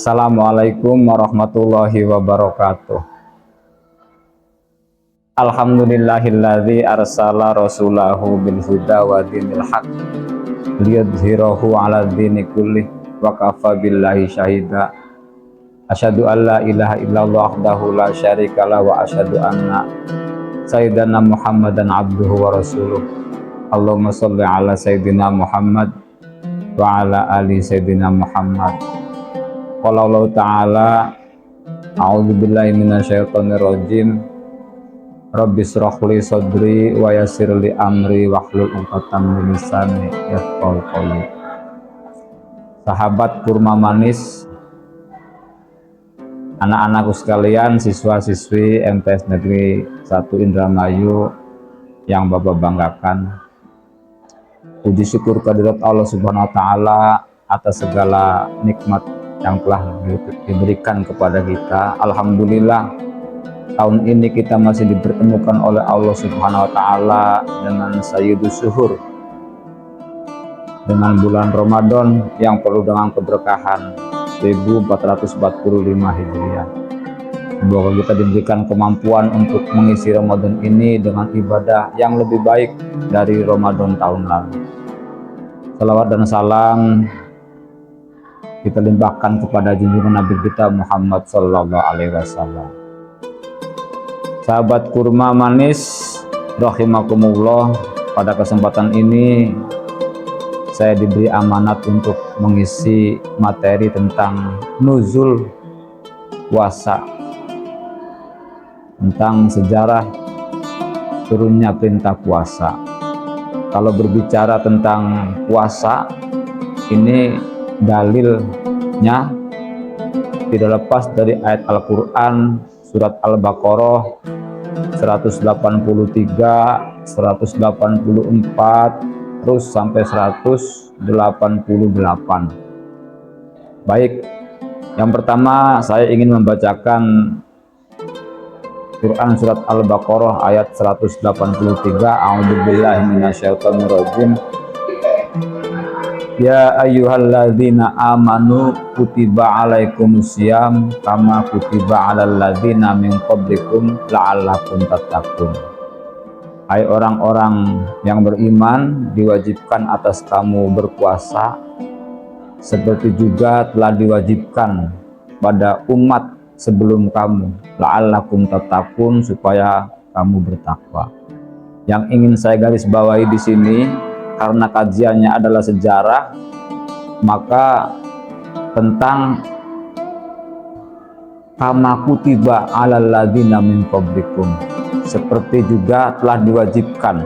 Assalamualaikum warahmatullahi wabarakatuh. Alhamdulillahilladzi arsala rasulahu bil huda wa dinil haq liyudhhirahu 'ala dini kullih wa kafa billahi syahida. Asyhadu an la ilaha illallah wahdahu la syarikalah wa asyhadu anna sayyidana Muhammadan abduhu wa rasuluh. Allahumma shalli ala sayyidina Muhammad wa ala ali sayyidina Muhammad. Qala Allah ta'ala, a'udzubillahi minasyaitonir rajim. Rabbis shrahli sadri wa yassirli amri wahlul 'uqdatam min lisani yafqahu qawli. Sahabat kurma manis, anak-anakku sekalian, siswa-siswi MTS Negeri 1 Indramayu yang Bapak banggakan. Puji syukur kehadirat Allah Subhanahu wa taala atas segala nikmat yang telah diberikan kepada kita. Alhamdulillah, tahun ini kita masih dipertemukan oleh Allah Subhanahu wa taala dengan Sayyidus Syuhur, dengan bulan Ramadan yang penuh dengan keberkahan 1445 Hijriah. Semoga kita diberikan kemampuan untuk mengisi Ramadan ini dengan ibadah yang lebih baik dari Ramadan tahun lalu. Salawat dan salam kita limpahkan kepada junjungan Nabi kita Muhammad Sallallahu Alaihi Wasallam. Sahabat kurma manis rahimakumullah, pada kesempatan ini saya diberi amanat untuk mengisi materi tentang nuzul puasa, tentang sejarah turunnya perintah puasa. Kalau berbicara tentang puasa, ini dalilnya tidak lepas dari ayat Al-Quran surat Al-Baqarah 183, 184, terus sampai 188. Baik, yang pertama saya ingin membacakan Quran surat Al-Baqarah ayat 183. A'udzubillahi minasyaitonir rajim. Ya ayyuhalladzina amanu kutiba alaikumusiyam kama kutiba alal ladzina min qablikum la'allakum tattaqun. Hai orang-orang yang beriman, diwajibkan atas kamu berpuasa seperti juga telah diwajibkan pada umat sebelum kamu, la'allakum tattaqun, supaya kamu bertakwa. Yang ingin saya garis bawahi di sini, karena kajiannya adalah sejarah, maka tentang kama kutiba alal ladzina min qablikum, seperti juga telah diwajibkan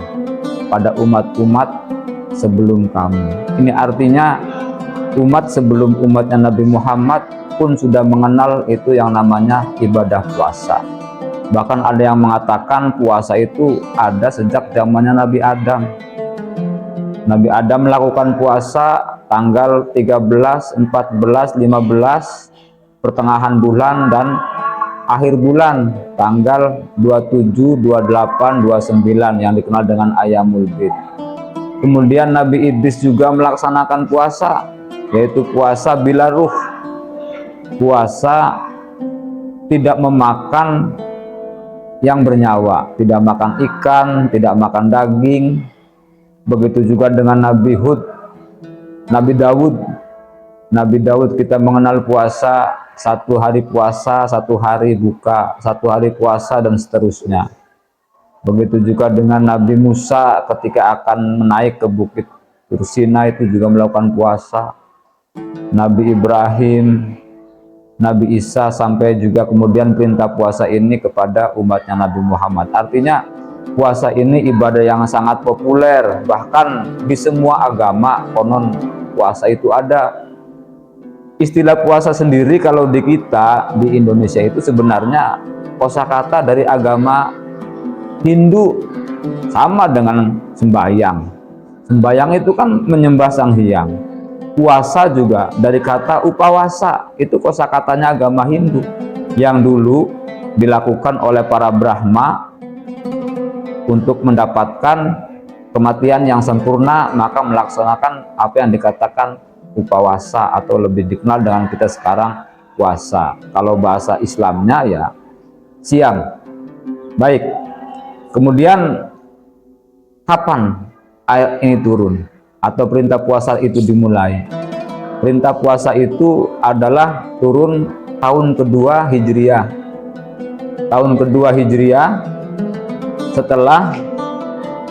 pada umat-umat sebelum kamu. Ini artinya umat sebelum umatnya Nabi Muhammad pun sudah mengenal itu yang namanya ibadah puasa. Bahkan ada yang mengatakan puasa itu ada sejak zamannya Nabi Adam. Nabi Adam melakukan puasa tanggal 13, 14, 15, pertengahan bulan dan akhir bulan tanggal 27, 28, 29 yang dikenal dengan Ayyamul Bid. Kemudian Nabi Idris juga melaksanakan puasa, yaitu puasa bila ruh, puasa tidak memakan yang bernyawa, tidak makan ikan, tidak makan daging. Begitu juga dengan Nabi Hud, Nabi Dawud. Nabi Dawud kita mengenal puasa, 1 hari puasa, 1 hari buka, 1 hari puasa, dan seterusnya. Begitu juga dengan Nabi Musa ketika akan menaik ke bukit Tursina, itu juga melakukan puasa. Nabi Ibrahim, Nabi Isa, sampai juga kemudian perintah puasa ini kepada umatnya Nabi Muhammad. Artinya puasa ini ibadah yang sangat populer, bahkan di semua agama konon puasa itu ada. Istilah puasa sendiri kalau di kita di Indonesia itu sebenarnya kosakata dari agama Hindu, sama dengan sembahyang. Sembahyang itu kan menyembah Sang Hyang. Puasa juga dari kata upawasa, itu kosakatanya agama Hindu yang dulu dilakukan oleh para Brahma untuk mendapatkan kematian yang sempurna, maka melaksanakan apa yang dikatakan upawasa, atau lebih dikenal dengan kita sekarang puasa. Kalau bahasa Islamnya ya siang. Baik. Kemudian kapan ayat ini turun atau perintah puasa itu dimulai? Perintah puasa itu adalah turun tahun kedua Hijriah. Tahun kedua Hijriah setelah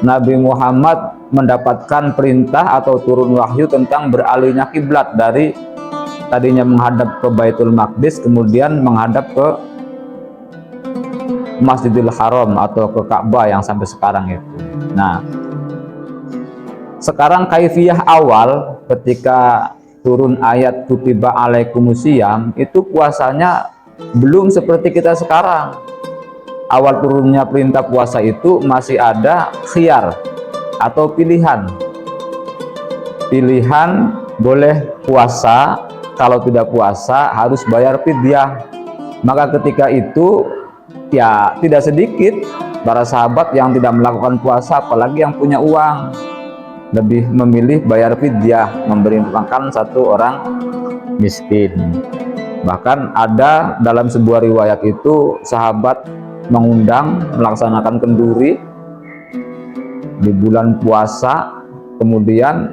Nabi Muhammad mendapatkan perintah atau turun wahyu tentang beralihnya kiblat dari tadinya menghadap ke Baitul Maqdis kemudian menghadap ke Masjidil Haram atau ke Ka'bah yang sampai sekarang itu. Nah, sekarang kaifiyah awal ketika turun ayat kutiba alaikumusiyam itu puasanya belum seperti kita sekarang. Awal turunnya perintah puasa itu masih ada khiyar atau pilihan. Pilihan boleh puasa, kalau tidak puasa harus bayar fidyah. Maka ketika itu ya tidak sedikit para sahabat yang tidak melakukan puasa, apalagi yang punya uang, lebih memilih bayar fidyah, memberi makan satu orang miskin. Bahkan ada dalam sebuah riwayat itu sahabat mengundang melaksanakan kenduri di bulan puasa, kemudian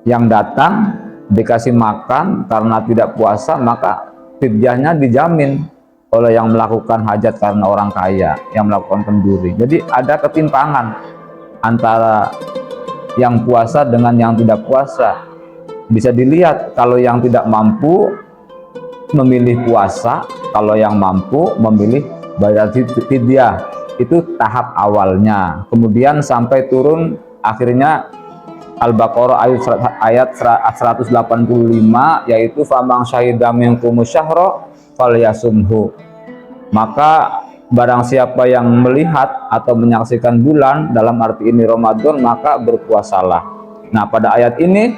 yang datang dikasih makan karena tidak puasa, maka fidyahnya dijamin oleh yang melakukan hajat karena orang kaya, yang melakukan kenduri. Jadi ada ketimpangan antara yang puasa dengan yang tidak puasa. Bisa dilihat kalau yang tidak mampu memilih puasa, kalau yang mampu memilih bayar fidyah. Itu tahap awalnya. Kemudian sampai turun akhirnya Al-Baqarah ayat 185, yaitu famang syahida minkum syahra falyasumhu. Maka barang siapa yang melihat atau menyaksikan bulan, dalam arti ini Ramadan, maka berpuasalah. Nah, pada ayat ini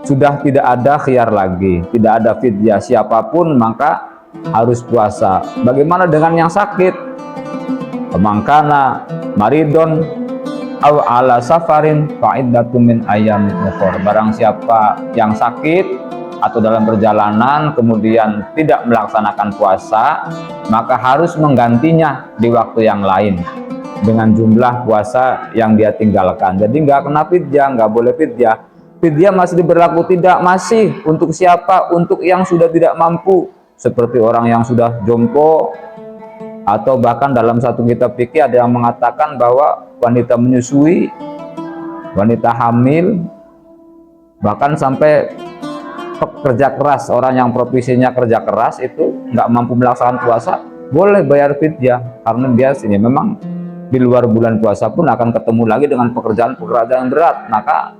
sudah tidak ada khiyar lagi, tidak ada fidyah, siapapun maka harus puasa. Bagaimana dengan yang sakit? Mangkana maridon aw ala safarin fa'iddatum min ayyamin ukhra. Barang siapa yang sakit atau dalam perjalanan kemudian tidak melaksanakan puasa, maka harus menggantinya di waktu yang lain dengan jumlah puasa yang dia tinggalkan. Jadi nggak kena fidyah, nggak boleh fidyah. Fidyah masih berlaku tidak? Masih. Untuk siapa? Untuk yang sudah tidak mampu, seperti orang yang sudah jompo, atau bahkan dalam satu kitab fikih ada yang mengatakan bahwa wanita menyusui, wanita hamil, bahkan sampai pekerja keras, orang yang profesinya kerja keras itu nggak mampu melaksanakan puasa, boleh bayar fidyah. Karena biasanya memang di luar bulan puasa pun akan ketemu lagi dengan pekerjaan-pekerjaan berat, maka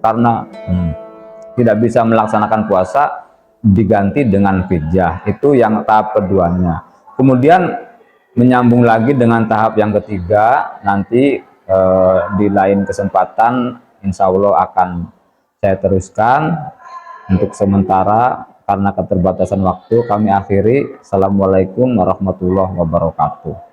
karena tidak bisa melaksanakan puasa diganti dengan fidyah. Itu yang tahap keduanya. Kemudian menyambung lagi dengan tahap yang ketiga, nanti di lain kesempatan insya Allah akan saya teruskan. Untuk sementara karena keterbatasan waktu kami akhiri. Assalamualaikum warahmatullahi wabarakatuh.